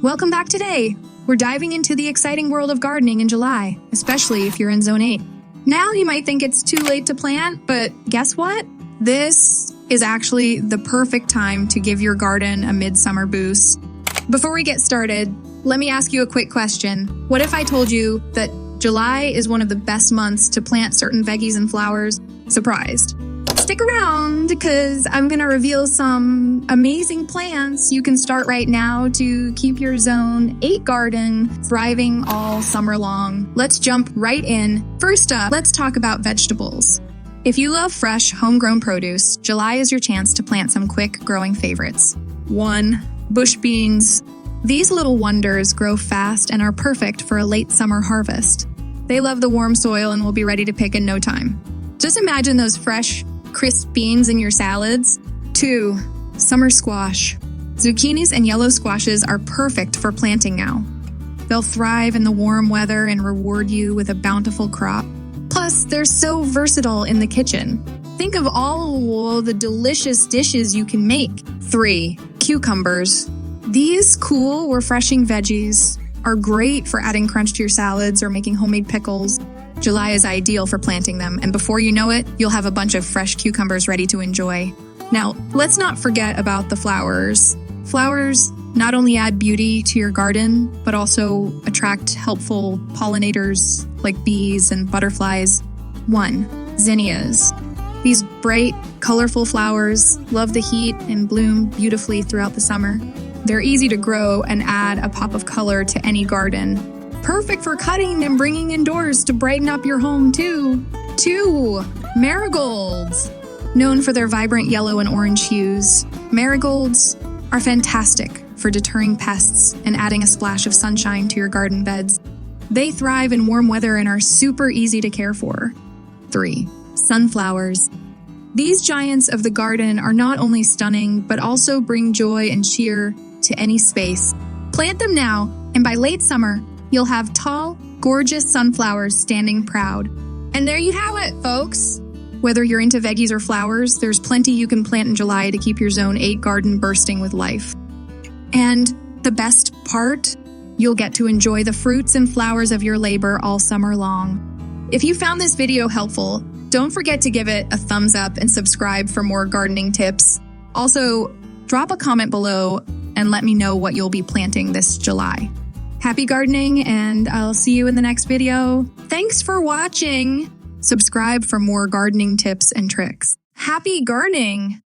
Welcome back today. We're diving into the exciting world of gardening in July, especially if you're in Zone 8. Now you might think it's too late to plant, but guess what? This is actually the perfect time to give your garden a midsummer boost. Before we get started, let me ask you a quick question. What if I told you that July is one of the best months to plant certain veggies and flowers? Surprised? Stick around because I'm going to reveal some amazing plants you can start right now to keep your Zone 8 garden thriving all summer long. Let's jump right in. First up, let's talk about vegetables. If you love fresh, homegrown produce, July is your chance to plant some quick growing favorites. 1. Bush beans. These little wonders grow fast and are perfect for a late summer harvest. They love the warm soil and will be ready to pick in no time. Just imagine those fresh, crisp beans in your salads. 2. Summer squash. Zucchinis and yellow squashes are perfect for planting now. They'll thrive in the warm weather and reward you with a bountiful crop. Plus, they're so versatile in the kitchen. Think of all the delicious dishes you can make. 3. Cucumbers. These cool, refreshing veggies are great for adding crunch to your salads or making homemade pickles. July is ideal for planting them, and before you know it, you'll have a bunch of fresh cucumbers ready to enjoy. Now, let's not forget about the flowers. Flowers not only add beauty to your garden, but also attract helpful pollinators like bees and butterflies. 1. Zinnias. These bright, colorful flowers love the heat and bloom beautifully throughout the summer. They're easy to grow and add a pop of color to any garden. Perfect for cutting and bringing indoors to brighten up your home too. 2. Marigolds. Known for their vibrant yellow and orange hues, marigolds are fantastic for deterring pests and adding a splash of sunshine to your garden beds. They thrive in warm weather and are super easy to care for. 3. Sunflowers. These giants of the garden are not only stunning, but also bring joy and cheer to any space. Plant them now, and by late summer, you'll have tall, gorgeous sunflowers standing proud. And there you have it, folks. Whether you're into veggies or flowers, there's plenty you can plant in July to keep your Zone 8 garden bursting with life. And the best part, you'll get to enjoy the fruits and flowers of your labor all summer long. If you found this video helpful, don't forget to give it a thumbs up and subscribe for more gardening tips. Also, drop a comment below and let me know what you'll be planting this July. Happy gardening, and I'll see you in the next video. Thanks for watching. Subscribe for more gardening tips and tricks. Happy gardening!